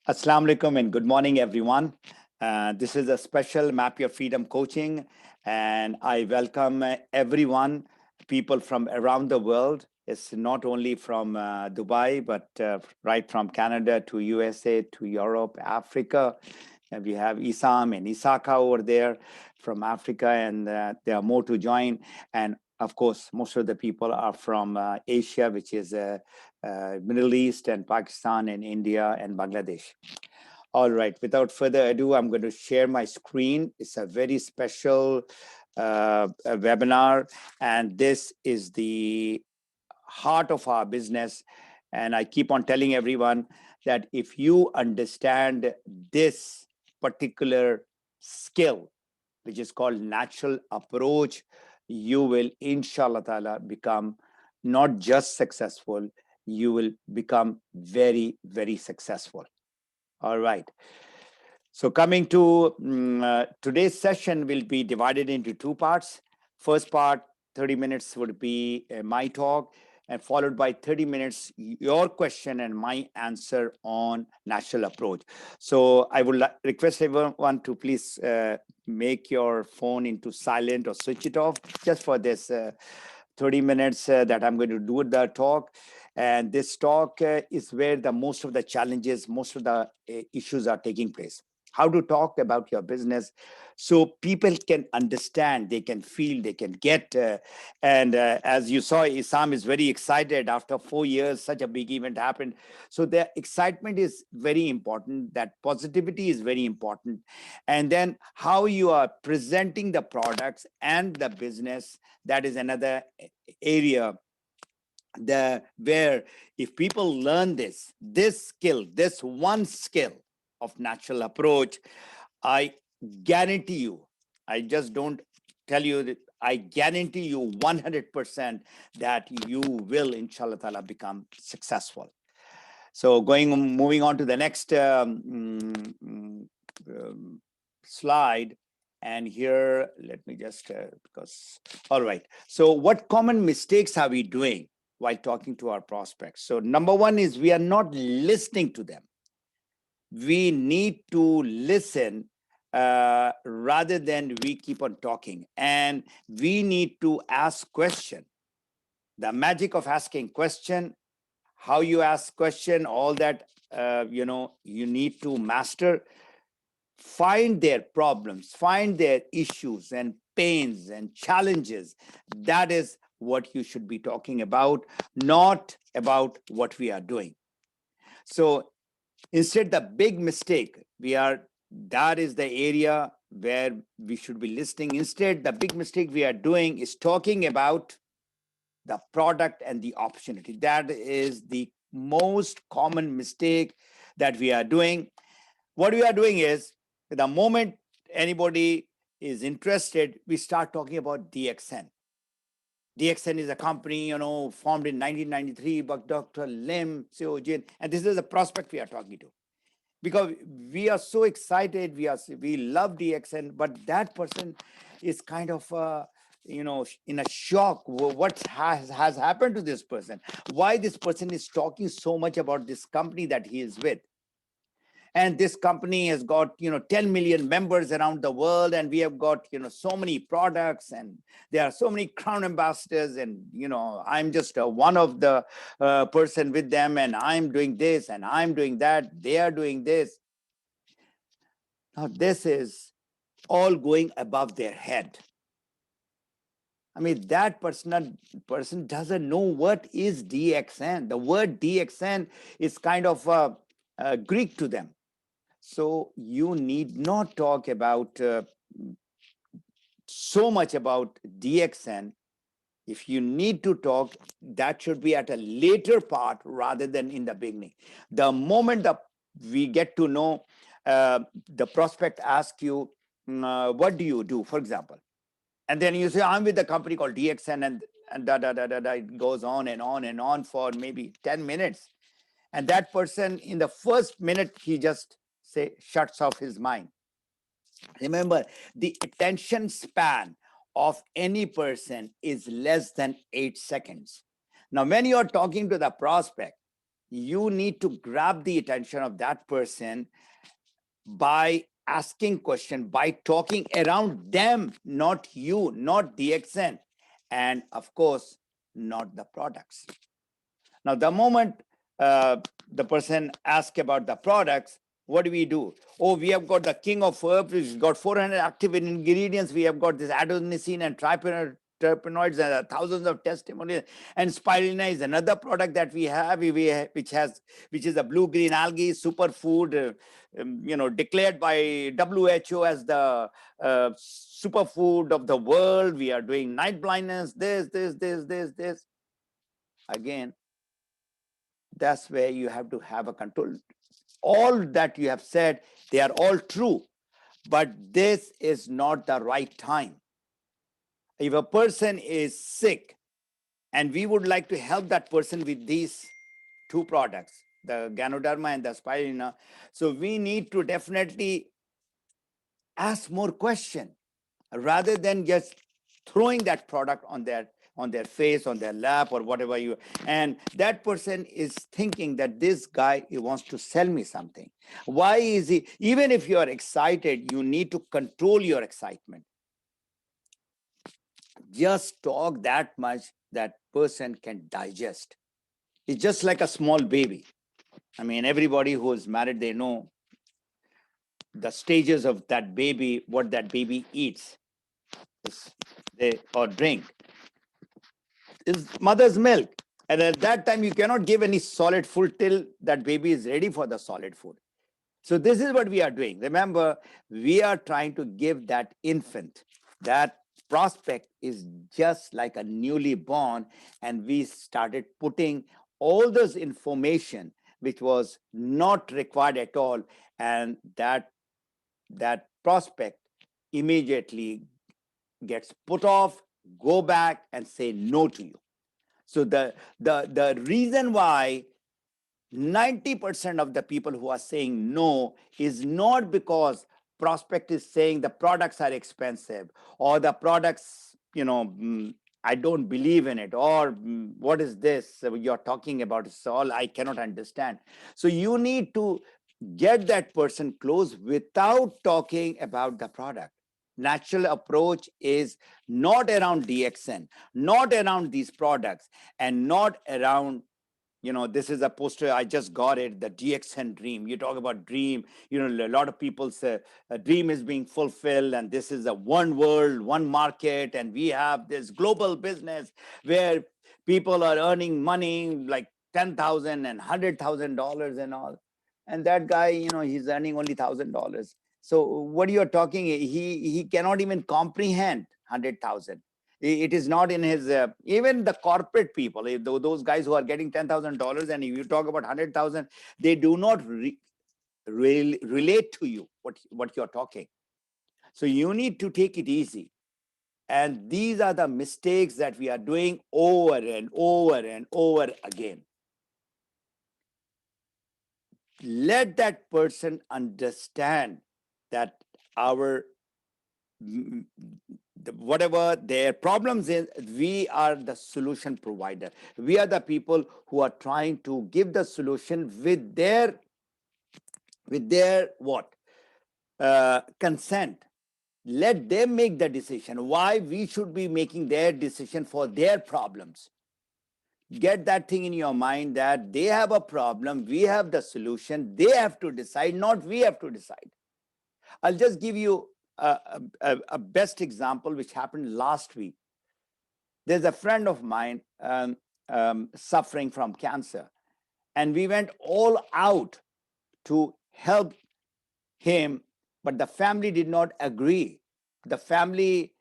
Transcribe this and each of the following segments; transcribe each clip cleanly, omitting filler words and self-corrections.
Assalamu alaikum and good morning, everyone. This is a special Map Your Freedom coaching, and I welcome everyone, people from around the world. It's not only from Dubai, but right from Canada to USA to Europe, Africa. And we have Isam and Isaka over there from Africa, and there are more to join. And of course, most of the people are from Asia, which is Middle East and Pakistan and India and Bangladesh. All right, without further ado, I'm going to share my screen. It's a very special webinar, and this is the heart of our business. And I keep on telling everyone that if you understand this particular skill, which is called natural approach, you will, inshallah ta'ala, become not just successful, you will become very, very successful. All right. So coming to today's session will be divided into two parts. First part, 30 minutes would be my talk, and followed by 30 minutes, your question and my answer on natural approach. So I would request everyone to please make your phone into silent or switch it off just for this 30 minutes that I'm going to do the talk. And this talk is where the most of the challenges, most of the issues are taking place. How to talk about your business so people can understand, they can feel, they can get. And as you saw, Isam is very excited. After 4 years, such a big event happened. So the excitement is very important. That positivity is very important. And then how you are presenting the products and the business, that is another area where if people learn this skill, this one skill of natural approach, I guarantee you, I just don't tell you that, I guarantee you 100% that you will, inshallah ta'ala, become successful. So moving on to the next slide. And here, let me just, all right. So what common mistakes are we doing while talking to our prospects? So number one is we are not listening to them. We need to listen rather than we keep on talking. And we need to ask question. The magic of asking question, how you ask question, all that, you need to master. Find their problems, find their issues and pains and challenges. That is what you should be talking about, not about what we are doing. So instead, the big mistake that is the area where we should be listening. Instead, the big mistake we are doing is talking about the product and the opportunity. That is the most common mistake that we are doing. What we are doing is, the moment anybody is interested, we start talking about DXN. DXN is a company, formed in 1993 by Dr. Lim Seojin, and this is the prospect we are talking to. Because we are so excited, we love DXN, but that person is kind of in a shock. What has happened to this person? Why this person is talking so much about this company that he is with? And this company has got 10 million members around the world, and we have got so many products, and there are so many crown ambassadors, and I'm just one of the person with them, and I'm doing this and I'm doing that, they are doing this. Now this is all going above their head. I mean, that person doesn't know what is DXN. The word DXN is kind of Greek to them. So you need not talk about so much about DXN. If you need to talk, that should be at a later part rather than in the beginning. The moment we get to know, the prospect asks you, what do you do, for example? And then you say, I'm with a company called DXN, and it goes on and on and on for maybe 10 minutes. And that person, in the first minute, he just shuts off his mind. Remember, the attention span of any person is less than 8 seconds. Now, when you're talking to the prospect, you need to grab the attention of that person by asking question, by talking around them, not you, not the accent, and of course, not the products. Now, the moment the person asks about the products, what do? Oh, we have got the king of herbs, which has got 400 active ingredients. We have got this adenosine and terpenoids and thousands of testimonials. And spirulina is another product that we have, which is a blue-green algae superfood, declared by WHO as the superfood of the world. We are doing night blindness, this. Again, that's where you have to have a control. All that you have said, they are all true, but this is not the right time. If a person is sick and we would like to help that person with these two products, the Ganoderma and the spirulina, so we need to definitely ask more questions rather than just throwing that product on their face, on their lap, or whatever you, and that person is thinking that this guy, he wants to sell me something. Why is he? Even if you are excited, you need to control your excitement. Just talk that much that person can digest. It's just like a small baby. I mean, everybody who is married, they know the stages of that baby, what that baby eats or drink is mother's milk. And at that time, you cannot give any solid food till that baby is ready for the solid food. So this is what we are doing. Remember, we are trying to give that infant, that prospect is just like a newly born, and we started putting all this information which was not required at all, and that prospect immediately gets put off, go back and say no to you. So the reason why 90% of the people who are saying no is not because prospect is saying the products are expensive, or the products, I don't believe in it, or what is this you're talking about? It's all I cannot understand. So you need to get that person close without talking about the product. Natural approach is not around DXN, not around these products, and not around, this is a poster, I just got it, the DXN dream. You talk about dream, a lot of people say a dream is being fulfilled, and this is a one world, one market, and we have this global business where people are earning money like $10,000 and $100,000 and all. And that guy, he's earning only $1,000. So what you're talking, he cannot even comprehend 100,000. It is not in his, even the corporate people, those guys who are getting $10,000, and if you talk about 100,000, they do not relate to you, what you're talking. So you need to take it easy. And these are the mistakes that we are doing over and over and over again. Let that person understand that whatever their problems is, we are the solution provider. We are the people who are trying to give the solution with their what? Consent. Let them make the decision. Why we should be making their decision for their problems? Get that thing in your mind that they have a problem, we have the solution, they have to decide, not we have to decide. I'll just give you a best example which happened last week. There's a friend of mine suffering from cancer, and we went all out to help him, but the family did not agree. The family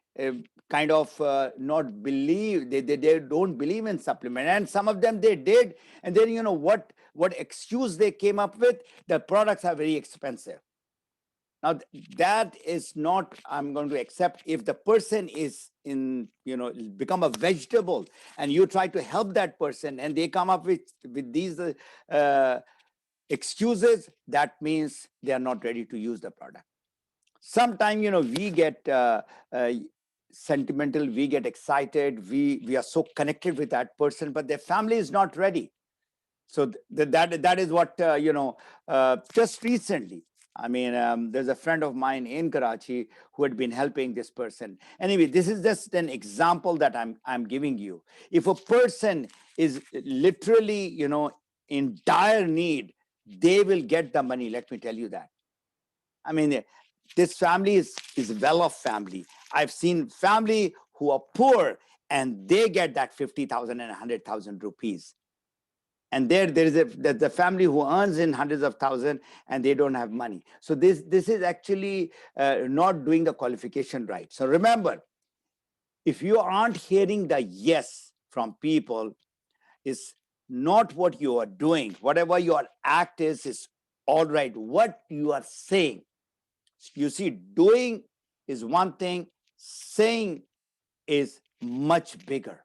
kind of not believe, they don't believe in supplement, and some of them they did, and then what excuse they came up with? The products are very expensive. Now that is not, I'm going to accept. If the person is in, become a vegetable, and you try to help that person and they come up with these excuses, that means they are not ready to use the product. Sometimes, we get sentimental, we get excited, we are so connected with that person, but their family is not ready. So that is what just recently. I mean, there's a friend of mine in Karachi who had been helping this person. Anyway, this is just an example that I'm giving you. If a person is literally, in dire need, they will get the money. Let me tell you that. I mean, this family is well-off family. I've seen family who are poor and they get that 50,000 and 100,000 rupees. And there is the family who earns in hundreds of thousands and they don't have money. So this is actually not doing the qualification right. So remember, if you aren't hearing the yes from people, is not what you are doing. Whatever your act is all right. What you are saying, you see, doing is one thing, saying is much bigger.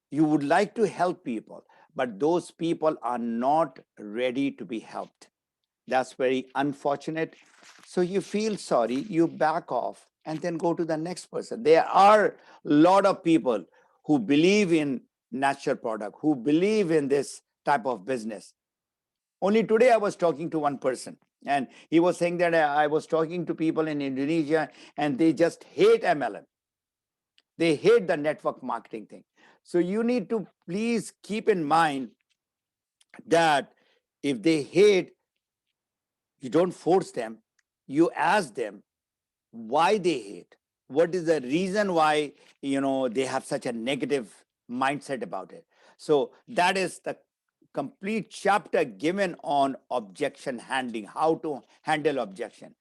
You would like to help people, but those people are not ready to be helped. That's very unfortunate. So you feel sorry, you back off, and then go to the next person. There are a lot of people who believe in natural product, who believe in this type of business. Only today I was talking to one person, and he was saying that I was talking to people in Indonesia and they just hate MLM. They hate the network marketing thing. So you need to please keep in mind that if they hate, you don't force them. You ask them why they hate. What is the reason why they have such a negative mindset about it? So that is the complete chapter given on objection handling, how to handle objection.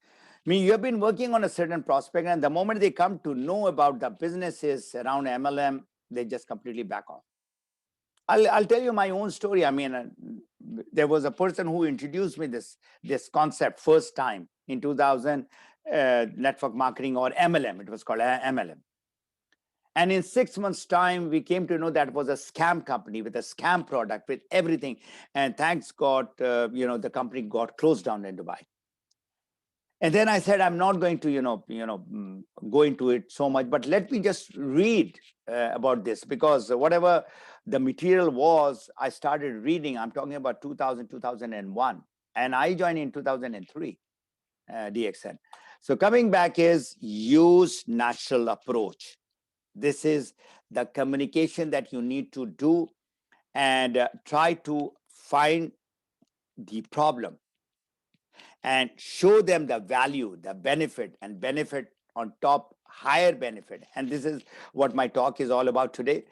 I mean, you have been working on a certain prospect, and the moment they come to know about the businesses around MLM, they just completely back off. I'll tell you my own story. I mean, there was a person who introduced me this concept first time in 2000, network marketing, or MLM. It was called MLM. And in 6 months' time, we came to know that it was a scam company with a scam product, with everything. And thanks God, the company got closed down in Dubai. And then I said, I'm not going to, go into it so much, but let me just read about this, because whatever the material was, I started reading. I'm talking about 2000, 2001, and I joined in 2003, DXN. So coming back is use natural approach. This is the communication that you need to do, and try to find the problem and show them the value, the benefit, and benefit on top, higher benefit. And this is what my talk is all about today.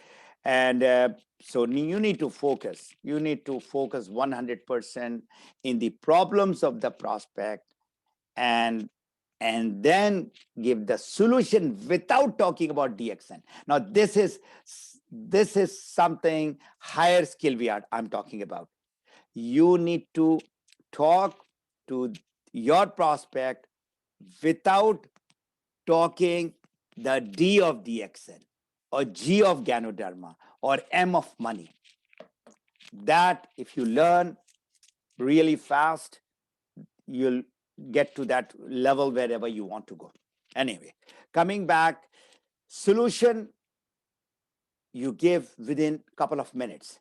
And so you need to focus. You need to focus 100% in the problems of the prospect, and then give the solution without talking about DXN. Now, this is something higher skill I'm talking about. You need to talk to your prospect without talking the D of DXN, or G of Ganoderma, or M of money. That, if you learn really fast, you'll get to that level wherever you want to go. Anyway, coming back, solution you give within a couple of minutes.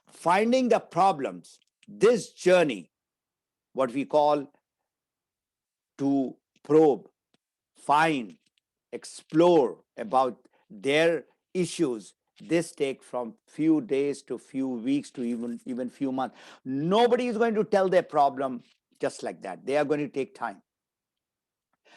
Finding the problems, this journey, what we call to probe, find, explore about their issues, this take from few days to few weeks to even few months. Nobody is going to tell their problem just like that. They are going to take time.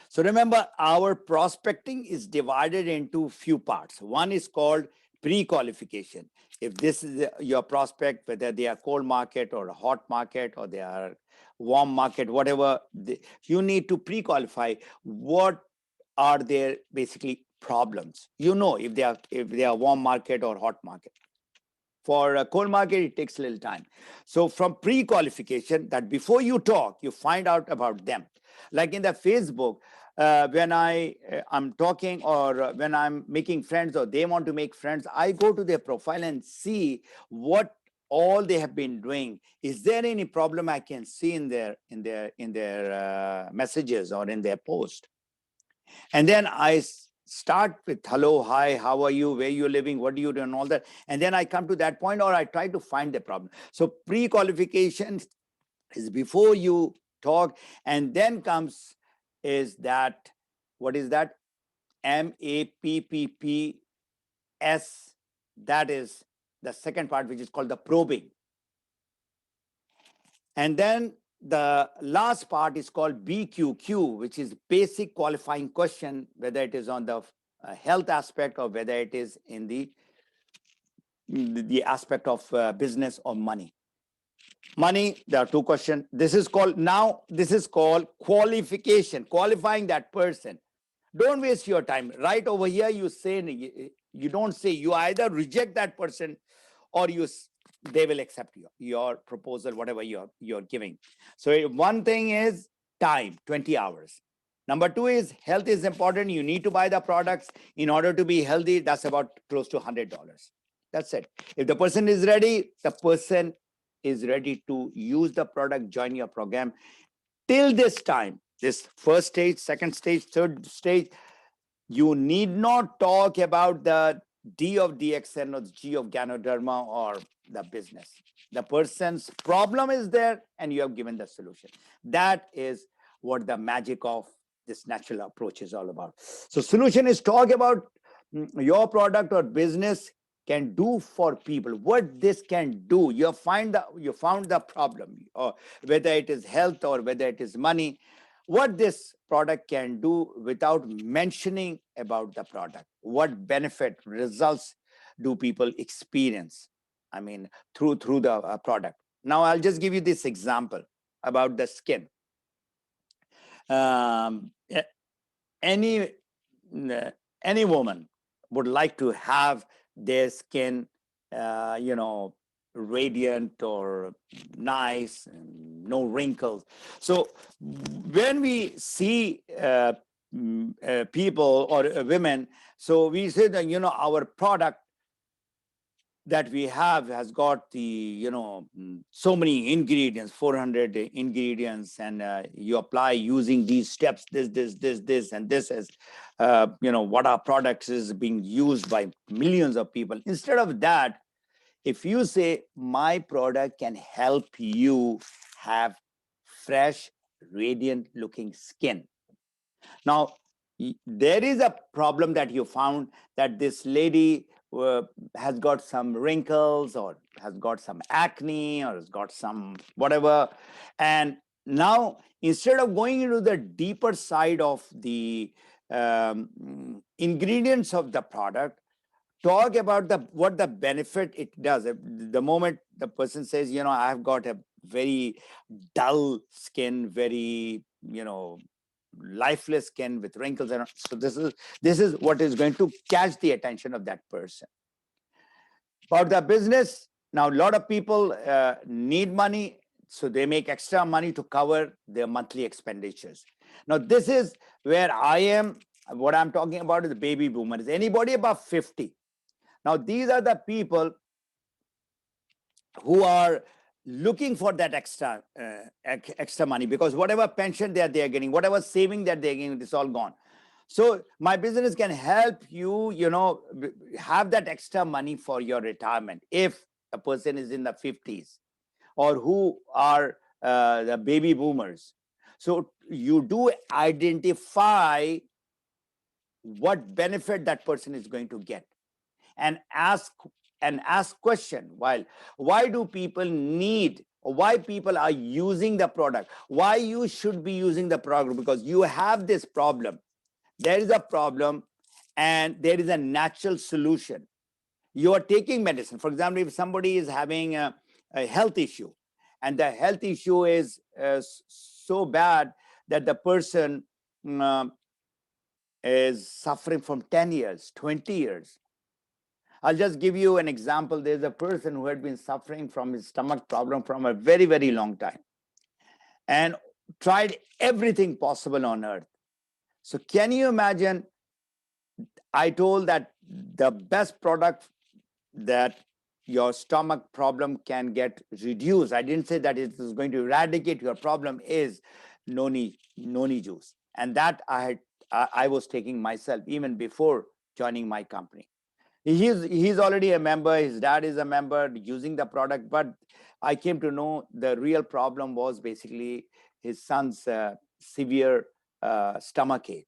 So remember, our prospecting is divided into few parts. One is called pre-qualification. If this is your prospect, whether they are cold market or a hot market, or they are warm market, whatever, you need to pre-qualify what are their basically problems. If they are warm market or hot market. For a cold market, it takes a little time. So from pre-qualification, that before you talk, you find out about them. Like in the Facebook, when I'm talking, or when I'm making friends, or they want to make friends, I go to their profile and see what all they have been doing. Is there any problem I can see in their messages or in their post? And then I start with hello, hi, how are you, where you living, what do you do, and all that. And then I come to that point, or I try to find the problem. So pre-qualification is before you talk, and then comes is that, what is that? MAPPS. That is the second part, which is called the probing. And then the last part is called BQQ, which is basic qualifying question, whether it is on the health aspect or whether it is in the aspect of business or money. Money, there are two questions. This is called qualification, qualifying that person. Don't waste your time. Right over here, you say, you don't say, you either reject that person or they will accept your proposal, whatever you're giving. So one thing is time, 20 hours. Number two is health is important. You need to buy the products in order to be healthy. That's about close to $100. That's it. If the person is ready, the person is ready to use the product, join your program. Till this time, this first stage, second stage, third stage, you need not talk about the D of DXN or the G of Ganoderma or the business. The person's problem is there and you have given the solution. That is what the magic of this natural approach is all about. So solution is talk about your product or business can do for people, what this can do. You found the problem, or whether it is health or whether it is money, what this product can do without mentioning about the product. What benefit, results do people experience? I mean, through the product. Now, I'll just give you this example about the skin. Any woman would like to have their skin, radiant or nice, no wrinkles. So when we see people or women, so we say that, our product that we have has got the, so many ingredients, 400 ingredients, and you apply using these steps, this, and this is, what our products is being used by millions of people. Instead of that, if you say, my product can help you have fresh, radiant looking skin. Now, there is a problem that you found, that this lady has got some wrinkles or has got some acne or has got some whatever. And now, instead of going into the deeper side of the ingredients of the product, talk about what the benefit it does. The moment the person says, I've got a very dull skin, very, lifeless skin with wrinkles, and so this is what is going to catch the attention of that person. About the business, now a lot of people need money, so they make extra money to cover their monthly expenditures. Now this is where I am. What I'm talking about is the baby boomers. Anybody above 50. Now these are the people who are looking for that extra money, because whatever pension that they are getting, whatever saving that they're getting, it's all gone. So my business can help you, have that extra money for your retirement if a person is in the 50s or who are the baby boomers. So you do identify what benefit that person is going to get, and ask question, why do people need, or why people are using the product, why you should be using the product, because you have this problem. There is a problem and there is a natural solution. You are taking medicine. For example, if somebody is having a health issue, and the health issue is so bad that the person is suffering from 10 years, 20 years. I'll just give you an example. There's a person who had been suffering from his stomach problem from a very, very long time and tried everything possible on earth. So can you imagine? I told that the best product that your stomach problem can get reduced, I didn't say that it is going to eradicate your problem, is noni juice. And that I I was taking myself even before joining my company. He's already a member, his dad is a member using the product, but I came to know the real problem was basically his son's severe stomach ache.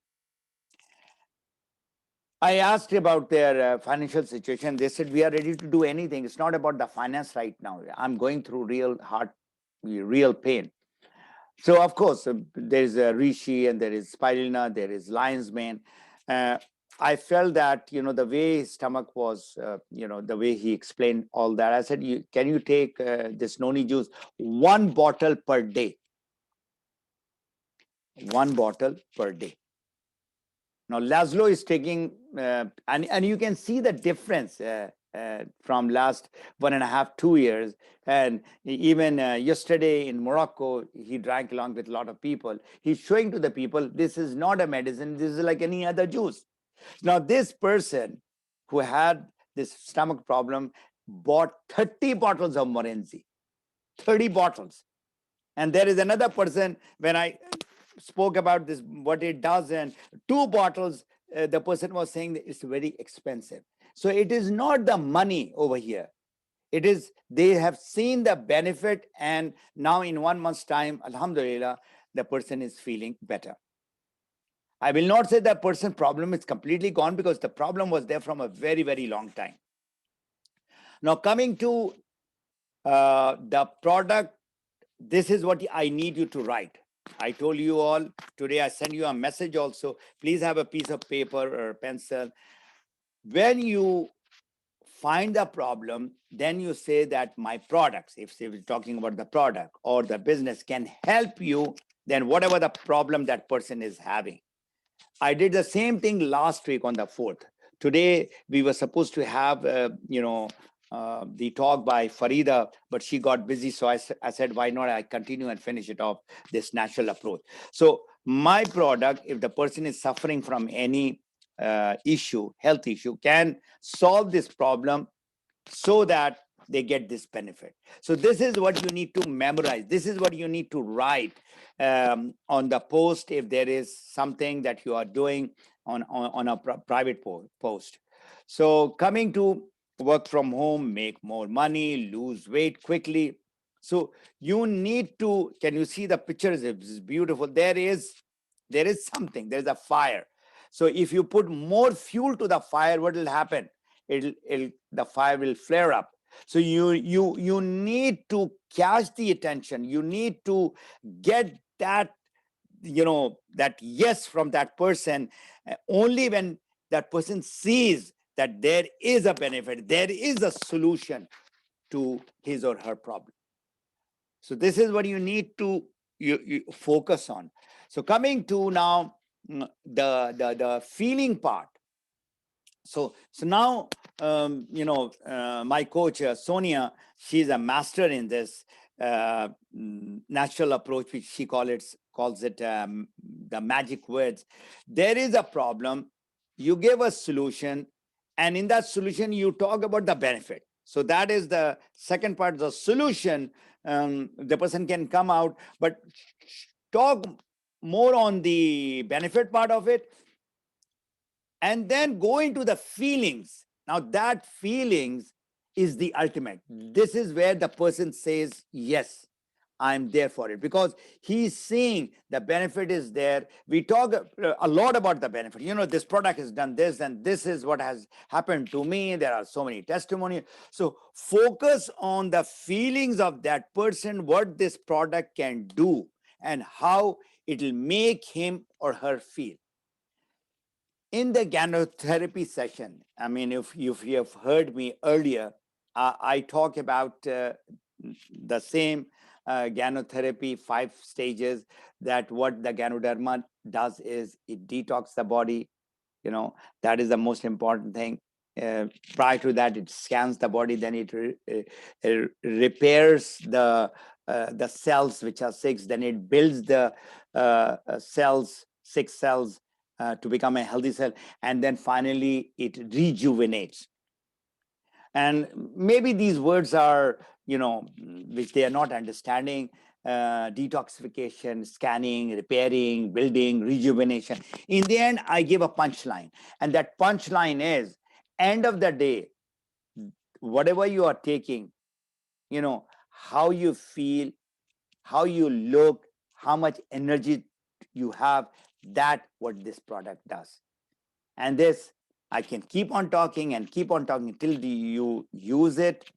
I asked about their financial situation. They said, we are ready to do anything. It's not about the finance right now. I'm going through real pain. So, of course, there's Rishi and there is Spirulina, there is lion's mane. Uh, I felt that, the way his stomach was, the way he explained all that, I said, can you take this noni juice, 1 bottle per day? 1 bottle per day. Now, Laszlo is taking, and you can see the difference from last 1.5, 2 years. And even yesterday in Morocco, he drank along with a lot of people. He's showing to the people, this is not a medicine. This is like any other juice. Now, this person who had this stomach problem bought 30 bottles of Morenzi, 30 bottles. And there is another person, when I spoke about this, what it does, and 2 bottles, the person was saying that it's very expensive. So it is not the money over here. It is, they have seen the benefit, and now in 1 month's time, alhamdulillah, the person is feeling better. I will not say that person problem is completely gone, because the problem was there from a very, very long time. Now, coming to the product, this is what I need you to write. I told you all today, I send you a message also. Please have a piece of paper or a pencil. When you find the problem, then you say that my products, if we're talking about the product or the business, can help you, then whatever the problem that person is having. I did the same thing last week on the 4th. Today, we were supposed to have, the talk by Farida, but she got busy. So I said, why not I continue and finish it off, this natural approach. So my product, if the person is suffering from any health issue, can solve this problem so that they get this benefit. So this is what you need to memorize. This is what you need to write on the post, if there is something that you are doing on a private post. So coming to work from home, make more money, lose weight quickly. So you need to, can you see the pictures? It's beautiful. There is something, there's a fire. So if you put more fuel to the fire, what will happen? The fire will flare up. So you need to catch the attention. You need to get that, that yes from that person. Only when that person sees that there is a benefit, there is a solution to his or her problem. So this is what you need to you focus on. So coming to now the feeling part. So now, my coach, Sonia, she's a master in this natural approach, which she calls it the magic words. There is a problem, you give a solution, and in that solution, you talk about the benefit. So that is the second part, the solution. The person can come out, but talk more on the benefit part of it, and then go into the feelings. Now that feelings is the ultimate. This is where the person says, yes, I'm there for it, because he's seeing the benefit is there. We talk a lot about the benefit. This product has done this, and this is what has happened to me. There are so many testimonies. So focus on the feelings of that person, what this product can do, and how it will make him or her feel. In the gynotherapy session, I mean, if you have heard me earlier, I talk about the same gynotherapy 5 stages, that what the gynoderma does is it detox the body. That is the most important thing. Prior to that, it scans the body, then it repairs the cells, which are 6, then it builds the cells, 6 cells, to become a healthy cell, and then finally it rejuvenates. And maybe these words are, which they are not understanding. detoxification, scanning, repairing, building, rejuvenation. In the end, I give a punchline. And that punchline is, end of the day, whatever you are taking, how you feel, how you look, how much energy you have, that what this product does. And this, I can keep on talking and keep on talking till you use it,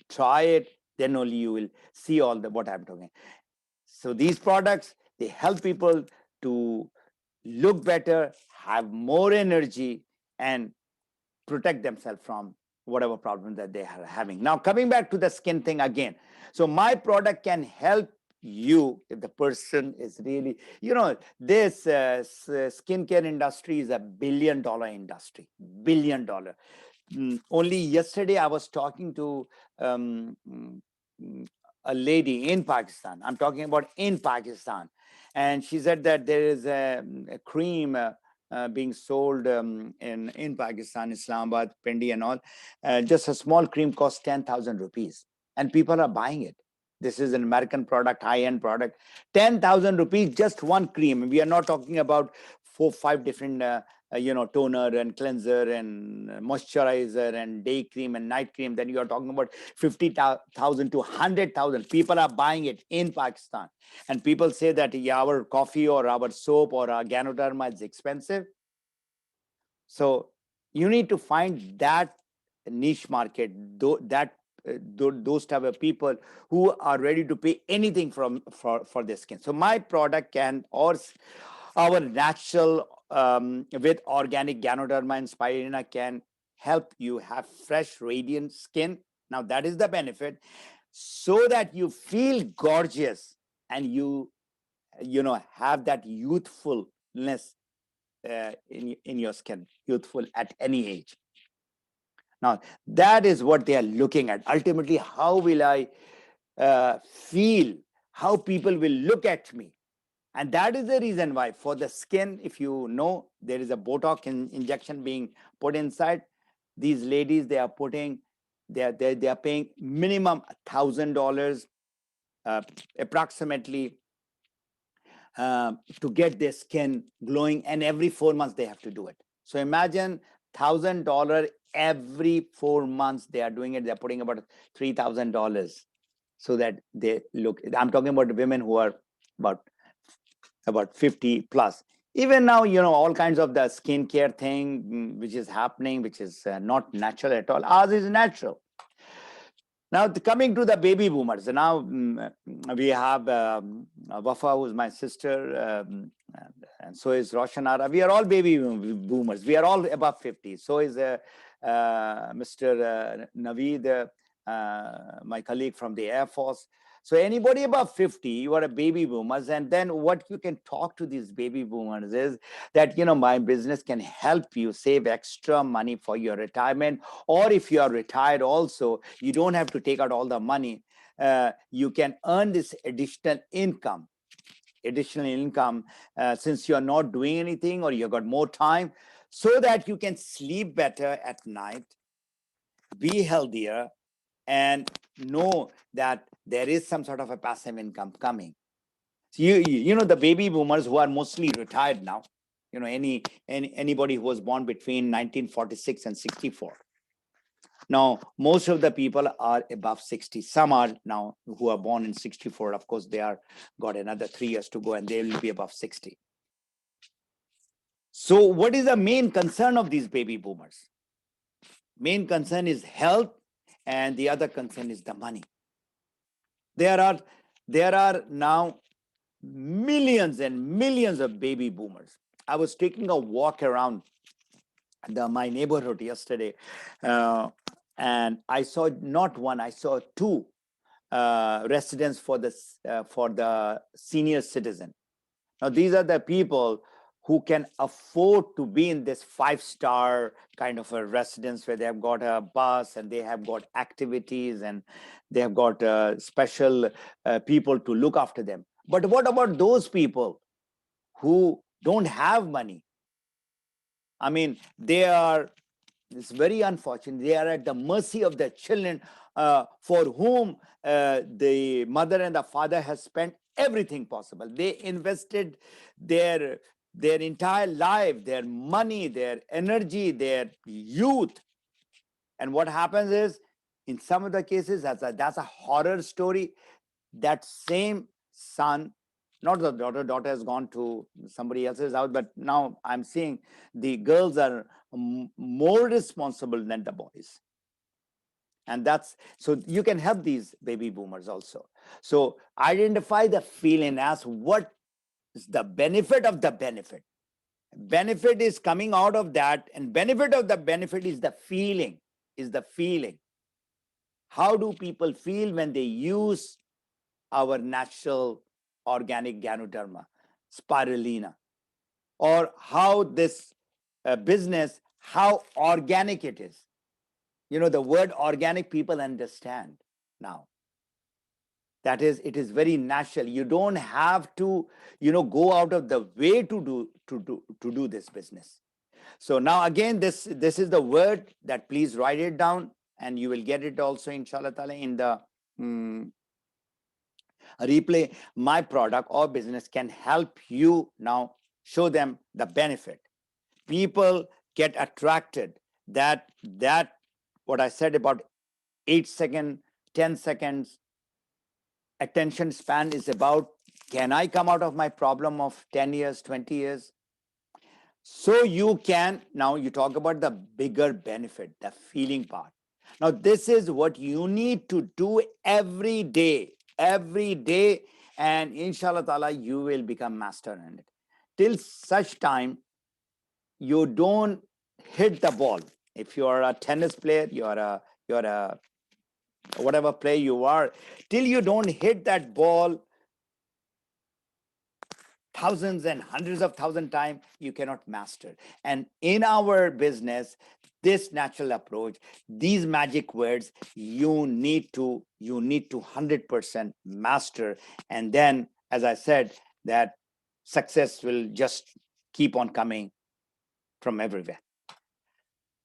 try it, then only you will see all the what I'm talking. So these products, they help people to look better, have more energy, and protect themselves from whatever problem that they are having. Now, coming back to the skin thing again. So my product can help you if the person is really, this skincare industry is a $1 billion industry, $1 billion. Only yesterday I was talking to um, a lady in Pakistan. I'm talking about in Pakistan. And she said that there is a cream being sold in Pakistan, Islamabad, Pindi and all. Just a small cream costs 10,000 rupees. And people are buying it. This is an American product, high-end product. 10,000 rupees, just one cream. We are not talking about 4-5 different toner and cleanser and moisturizer and day cream and night cream. Then you are talking about 50,000 to 100,000. People are buying it in Pakistan. And people say that our coffee or our soap or our Ganoderma is expensive. So you need to find that niche market, those type of people who are ready to pay anything for their skin. So my product can, or our natural with organic Ganoderma and Spirulina can help you have fresh, radiant skin. Now that is the benefit, so that you feel gorgeous and you have that youthfulness in your skin, youthful at any age. Now, that is what they are looking at. Ultimately, how will I feel? How people will look at me? And that is the reason why for the skin, if you know, there is a Botox injection being put inside. These ladies, they are paying minimum $1,000 approximately to get their skin glowing, and every 4 months they have to do it. So imagine $1,000 every 4 months they are doing it. They're putting about $3,000 so that they look. I'm talking about women who are about 50 plus. Even now, all kinds of the skincare thing which is happening, which is not natural at all. Ours is natural. Now, coming to the baby boomers, now we have Wafa, who's my sister, and so is Roshanara. We are all baby boomers. We are all above 50. So is Mr. Naveed, my colleague from the Air Force. So anybody above 50, you are a baby boomers. And then what you can talk to these baby boomers is that, my business can help you save extra money for your retirement. Or if you are retired also, you don't have to take out all the money. You can earn this additional income since you're not doing anything or you've got more time, so that you can sleep better at night, be healthier, and know that there is some sort of a passive income coming. So the baby boomers who are mostly retired now, anybody who was born between 1946 and 64. Now, most of the people are above 60. Some are now who are born in 64. Of course, they are got another 3 years to go and they will be above 60. So what is the main concern of these baby boomers? Main concern is health, and the other concern is the money. There are now millions and millions of baby boomers. I was taking a walk around my neighborhood yesterday, and I saw not one, I saw two residents for the senior citizen. Now, these are the people who can afford to be in this 5-star kind of a residence where they have got a bus and they have got activities and they have got special people to look after them. But what about those people who don't have money? I mean, it's very unfortunate. They are at the mercy of their children for whom the mother and the father has spent everything possible. They invested their entire life, their money, their energy, their youth. And what happens is, in some of the cases, that's a horror story. That same son, not the daughter has gone to somebody else's house, but now I'm seeing the girls are more responsible than the boys. And that's, so you can help these baby boomers also. So identify the feeling as what is the benefit of the benefit. Benefit is coming out of that, and benefit of the benefit is the feeling, How do people feel when they use our natural organic Ganoderma, spirulina? Or how this business, how organic it is. The word organic people understand now. That is, it is very natural. You don't have to, go out of the way to do this business. So now again, this is the word that, please write it down, and you will get it also, inshallah ta'ala, in the replay. My product or business can help you now show them the benefit. People get attracted that what I said about 8 seconds, 10 seconds attention span is about, can I come out of my problem of 10 years, 20 years? So you can, now you talk about the bigger benefit, the feeling part. Now, this is what you need to do every day, and inshallah ta'ala, you will become master in it. Till such time, you don't hit the ball. If you are a tennis player, you're a whatever player you are, till you don't hit that ball thousands and hundreds of thousand times, you cannot master. And in our business, this natural approach, these magic words, you need to 100% master. And then, as I said, that success will just keep on coming from everywhere.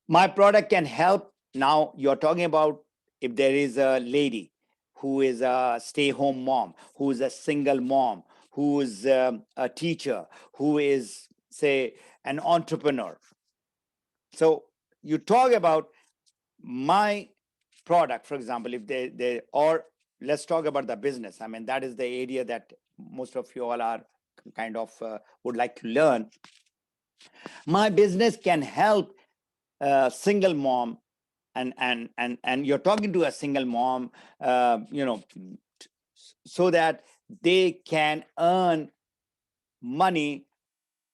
My product can help. Now you're talking about, if there is a lady who is a stay-home mom, who is a single mom, who is a teacher, who is, say, an entrepreneur. So you talk about my product, for example, if they or let's talk about the business. I mean, that is the area that most of you all are kind of would like to learn. My business can help a single mom, and you're talking to a single mom, so that they can earn money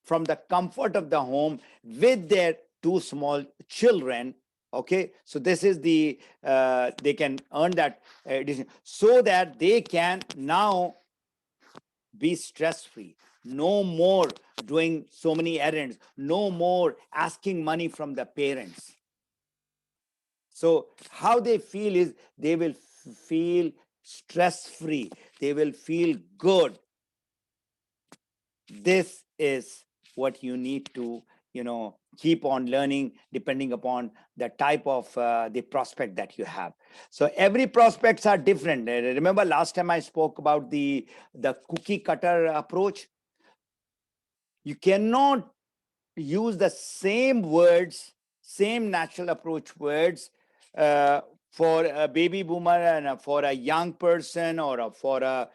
from the comfort of the home with their two small children. Okay, so this is the they can earn that addition, so that they can now be stress-free. No more doing so many errands, no more asking money from the parents. So how they feel is, they will feel stress-free, they will feel good. This is what you need to keep on learning, depending upon the type of the prospect that you have. So every prospects are different. Remember last time I spoke about the cookie cutter approach. You cannot use the same words, same natural approach words for a baby boomer and for a young person, or for a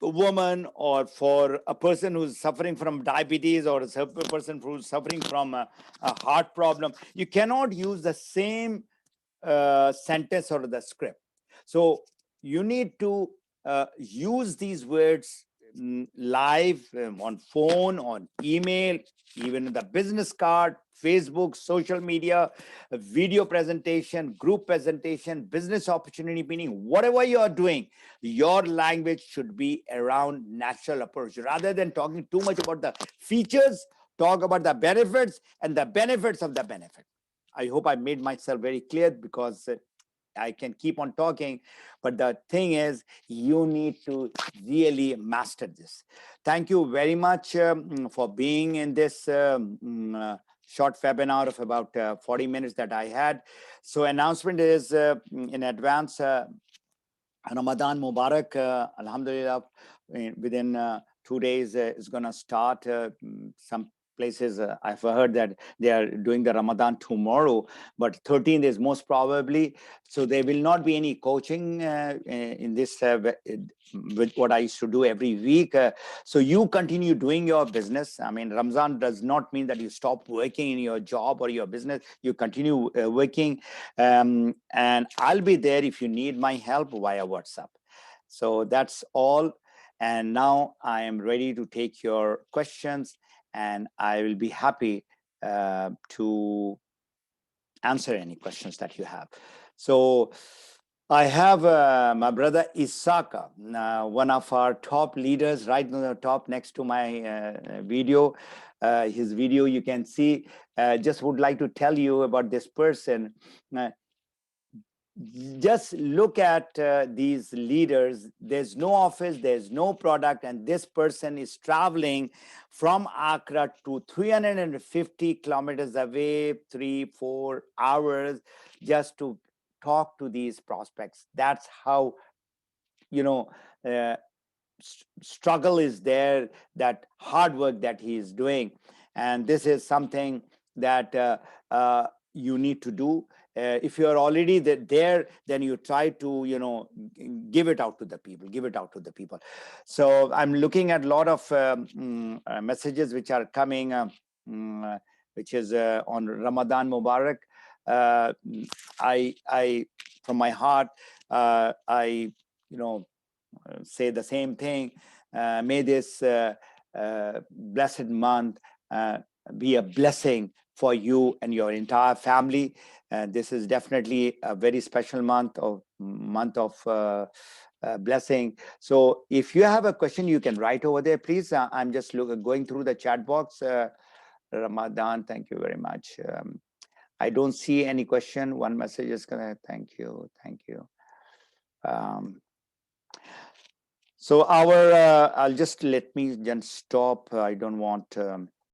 woman, or for a person who's suffering from diabetes, or a person who's suffering from a heart problem. You cannot use the same sentence or the script. So you need to use these words live, on phone, on email, even in the business card, Facebook, social media, video presentation, group presentation, business opportunity meeting, whatever you are doing, your language should be around natural approach. Rather than talking too much about the features, talk about the benefits and the benefits of the benefit. I hope I made myself very clear, because I can keep on talking, but the thing is, you need to really master this. Thank you very much for being in this short webinar of about 40 minutes that I had. So announcement is in advance. Ramadan Mubarak, Alhamdulillah, within 2 days is going to start. Some places I've heard that they are doing the Ramadan tomorrow, but 13th is most probably. So there will not be any coaching in this with what I used to do every week. So you continue doing your business. I mean, Ramzan does not mean that you stop working in your job or your business. You continue working. And I'll be there if you need my help via WhatsApp. So that's all. And now I am ready to take your questions, and I will be happy to answer any questions that you have. So I have my brother Isaka, one of our top leaders, right on the top next to my video. His video you can see. Just would like to tell you about this person. Just look at these leaders. There's no office, there's no product, and this person is traveling from Accra to 350 kilometers away, 3-4 hours, just to talk to these prospects. That's how, you know, uh, struggle is there, that hard work that he is doing. And this is something that you need to do. If you are already there, then you try to, give it out to the people. So I'm looking at a lot of messages which are coming, which is on Ramadan Mubarak. I from my heart, I say the same thing. May this blessed month be a blessing for you and your entire family. This is definitely a very special month of blessing. So if you have a question, you can write over there, please. I'm just going through the chat box. Ramadan, thank you very much. I don't see any question. One message is gonna, thank you. So our, I'll just let me just stop. I don't want